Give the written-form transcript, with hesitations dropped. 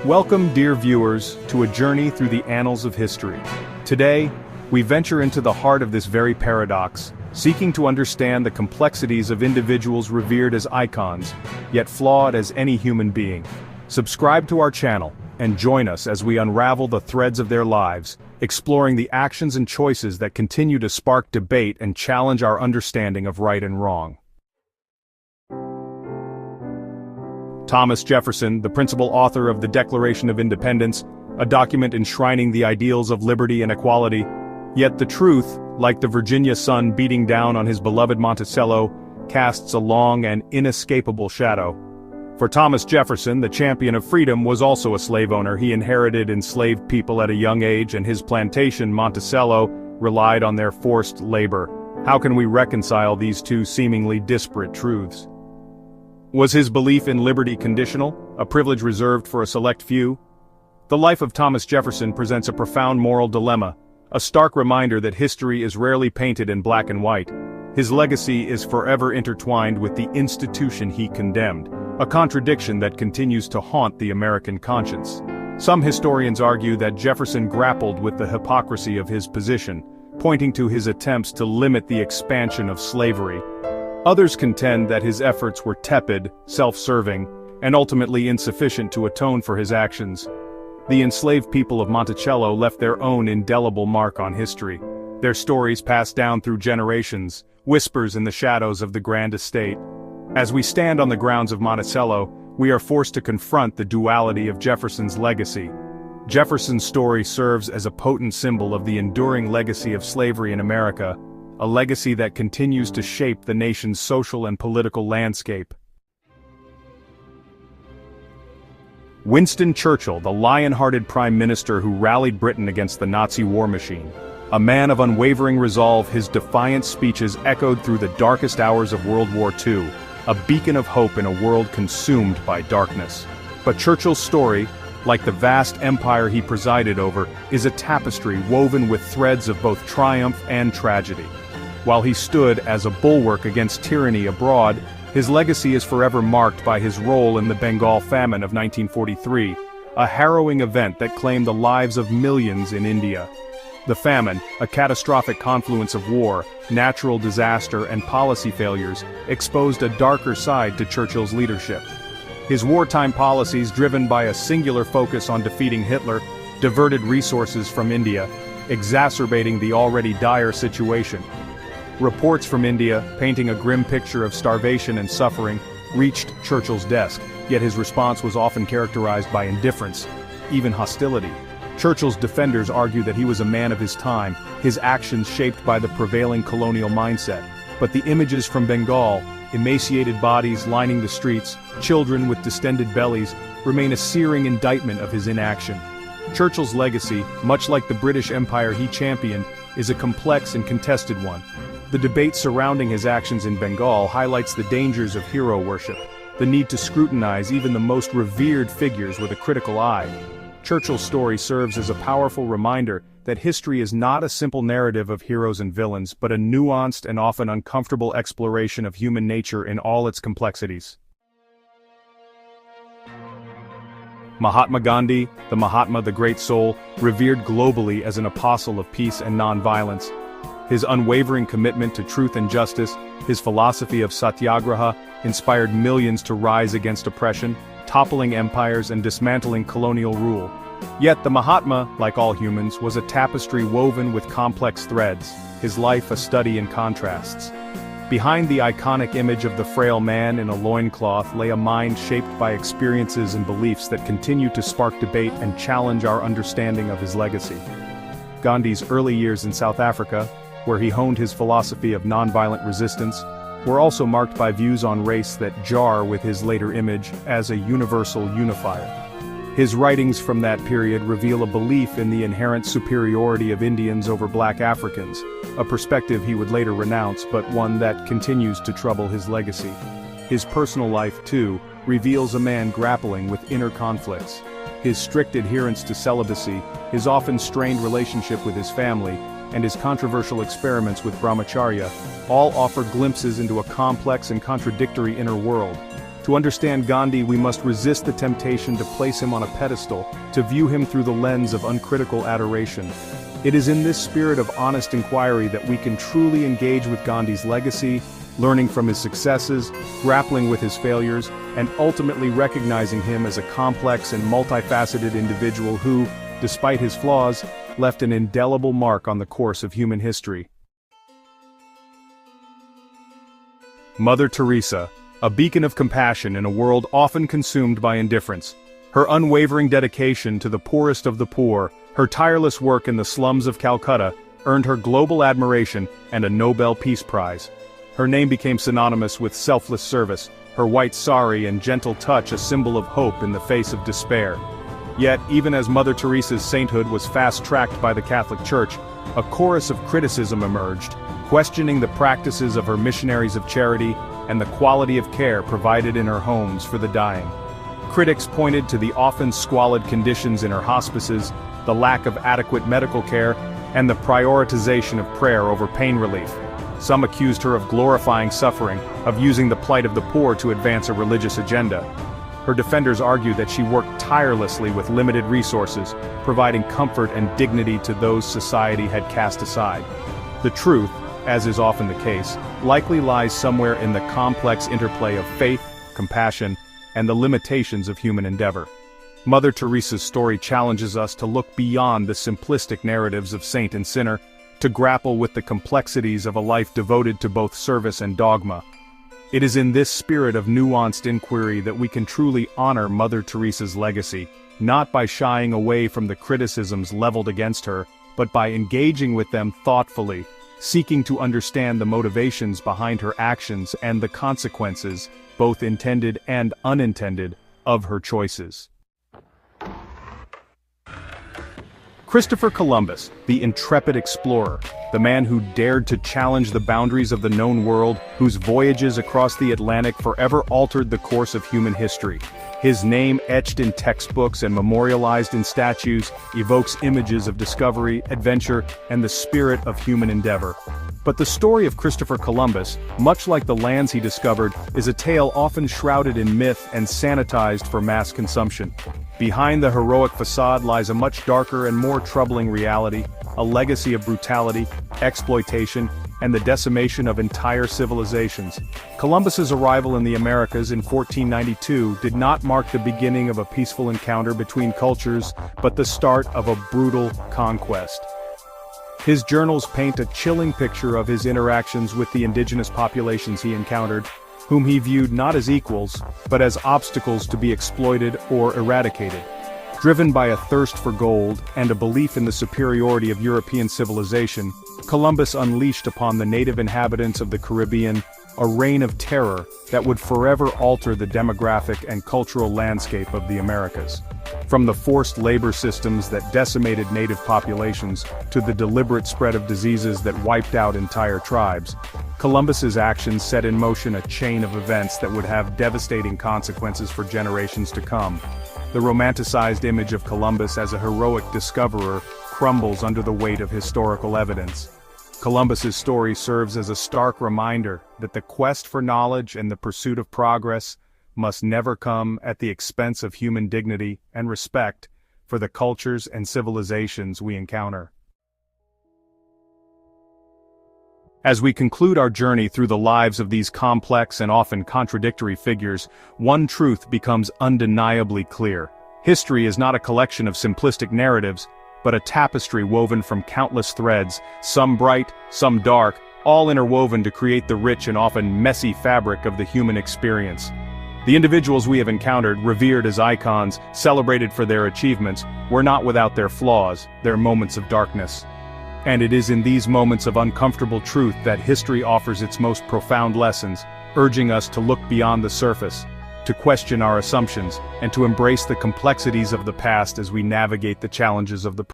Welcome, dear viewers, to a journey through the annals of history. Today, we venture into the heart of this very paradox, seeking to understand the complexities of individuals revered as icons, yet flawed as any human being. Subscribe to our channel, and join us as we unravel the threads of their lives, exploring the actions and choices that continue to spark debate and challenge our understanding of right and wrong. Thomas Jefferson, the principal author of the Declaration of Independence, a document enshrining the ideals of liberty and equality. Yet the truth, like the Virginia sun beating down on his beloved Monticello, casts a long and inescapable shadow. For Thomas Jefferson, the champion of freedom, was also a slave owner. He inherited enslaved people at a young age, and his plantation, Monticello, relied on their forced labor. How can we reconcile these two seemingly disparate truths? Was his belief in liberty conditional, a privilege reserved for a select few? The life of Thomas Jefferson presents a profound moral dilemma, a stark reminder that history is rarely painted in black and white. His legacy is forever intertwined with the institution he condemned, a contradiction that continues to haunt the American conscience. Some historians argue that Jefferson grappled with the hypocrisy of his position, pointing to his attempts to limit the expansion of slavery. Others contend that his efforts were tepid, self-serving, and ultimately insufficient to atone for his actions. The enslaved people of Monticello left their own indelible mark on history. Their stories passed down through generations, whispers in the shadows of the grand estate. As we stand on the grounds of Monticello, we are forced to confront the duality of Jefferson's legacy. Jefferson's story serves as a potent symbol of the enduring legacy of slavery in America, a legacy that continues to shape the nation's social and political landscape. Winston Churchill, the lion-hearted prime minister who rallied Britain against the Nazi war machine. A man of unwavering resolve, his defiant speeches echoed through the darkest hours of World War II, a beacon of hope in a world consumed by darkness. But Churchill's story, like the vast empire he presided over, is a tapestry woven with threads of both triumph and tragedy. While he stood as a bulwark against tyranny abroad, his legacy is forever marked by his role in the Bengal famine of 1943, a harrowing event that claimed the lives of millions in India. The famine, a catastrophic confluence of war, natural disaster, and policy failures, exposed a darker side to Churchill's leadership. His wartime policies, driven by a singular focus on defeating Hitler, diverted resources from India, exacerbating the already dire situation. Reports from India, painting a grim picture of starvation and suffering, reached Churchill's desk, yet his response was often characterized by indifference, even hostility. Churchill's defenders argue that he was a man of his time, his actions shaped by the prevailing colonial mindset. But the images from Bengal, emaciated bodies lining the streets, children with distended bellies, remain a searing indictment of his inaction. Churchill's legacy, much like the British Empire he championed, is a complex and contested one. The debate surrounding his actions in Bengal highlights the dangers of hero worship, the need to scrutinize even the most revered figures with a critical eye. Churchill's story serves as a powerful reminder that history is not a simple narrative of heroes and villains, but a nuanced and often uncomfortable exploration of human nature in all its complexities. Mahatma Gandhi, the Mahatma, the great soul, revered globally as an apostle of peace and nonviolence. His unwavering commitment to truth and justice, his philosophy of satyagraha, inspired millions to rise against oppression, toppling empires and dismantling colonial rule. Yet the Mahatma, like all humans, was a tapestry woven with complex threads, his life a study in contrasts. Behind the iconic image of the frail man in a loincloth lay a mind shaped by experiences and beliefs that continue to spark debate and challenge our understanding of his legacy. Gandhi's early years in South Africa, where he honed his philosophy of nonviolent resistance, were also marked by views on race that jar with his later image as a universal unifier. His writings from that period reveal a belief in the inherent superiority of Indians over black Africans, a perspective he would later renounce, but one that continues to trouble his legacy. His personal life, too, reveals a man grappling with inner conflicts. His strict adherence to celibacy, his often strained relationship with his family, and his controversial experiments with brahmacharya, all offer glimpses into a complex and contradictory inner world. To understand Gandhi, we must resist the temptation to place him on a pedestal, to view him through the lens of uncritical adoration. It is in this spirit of honest inquiry that we can truly engage with Gandhi's legacy, learning from his successes, grappling with his failures, and ultimately recognizing him as a complex and multifaceted individual who, despite his flaws, left an indelible mark on the course of human history. Mother Teresa, a beacon of compassion in a world often consumed by indifference. Her unwavering dedication to the poorest of the poor, her tireless work in the slums of Calcutta, earned her global admiration and a Nobel Peace Prize. Her name became synonymous with selfless service, her white sari and gentle touch a symbol of hope in the face of despair. Yet, even as Mother Teresa's sainthood was fast-tracked by the Catholic Church, a chorus of criticism emerged, questioning the practices of her missionaries of charity and the quality of care provided in her homes for the dying. Critics pointed to the often squalid conditions in her hospices, the lack of adequate medical care, and the prioritization of prayer over pain relief. Some accused her of glorifying suffering, of using the plight of the poor to advance a religious agenda. Her defenders argued that she worked tirelessly with limited resources, providing comfort and dignity to those society had cast aside. The truth, as is often the case, likely lies somewhere in the complex interplay of faith, compassion, and the limitations of human endeavor. Mother Teresa's story challenges us to look beyond the simplistic narratives of saint and sinner, to grapple with the complexities of a life devoted to both service and dogma. It is in this spirit of nuanced inquiry that we can truly honor Mother Teresa's legacy, not by shying away from the criticisms leveled against her, but by engaging with them thoughtfully, seeking to understand the motivations behind her actions and the consequences, both intended and unintended, of her choices. Christopher Columbus, the intrepid explorer, the man who dared to challenge the boundaries of the known world, whose voyages across the Atlantic forever altered the course of human history. His name, etched in textbooks and memorialized in statues, evokes images of discovery, adventure, and the spirit of human endeavor. But the story of Christopher Columbus, much like the lands he discovered, is a tale often shrouded in myth and sanitized for mass consumption. Behind the heroic facade lies a much darker and more troubling reality, a legacy of brutality, exploitation, and the decimation of entire civilizations. Columbus's arrival in the Americas in 1492 did not mark the beginning of a peaceful encounter between cultures, but the start of a brutal conquest. His journals paint a chilling picture of his interactions with the indigenous populations he encountered, whom he viewed not as equals, but as obstacles to be exploited or eradicated. Driven by a thirst for gold and a belief in the superiority of European civilization, Columbus unleashed upon the native inhabitants of the Caribbean a reign of terror that would forever alter the demographic and cultural landscape of the Americas. From the forced labor systems that decimated native populations to the deliberate spread of diseases that wiped out entire tribes, Columbus's actions set in motion a chain of events that would have devastating consequences for generations to come. The romanticized image of Columbus as a heroic discoverer crumbles under the weight of historical evidence. Columbus's story serves as a stark reminder that the quest for knowledge and the pursuit of progress must never come at the expense of human dignity and respect for the cultures and civilizations we encounter. As we conclude our journey through the lives of these complex and often contradictory figures, one truth becomes undeniably clear. History is not a collection of simplistic narratives, but a tapestry woven from countless threads, some bright, some dark, all interwoven to create the rich and often messy fabric of the human experience. The individuals we have encountered, revered as icons, celebrated for their achievements, were not without their flaws, their moments of darkness. And it is in these moments of uncomfortable truth that history offers its most profound lessons, urging us to look beyond the surface, to question our assumptions, and to embrace the complexities of the past as we navigate the challenges of the present.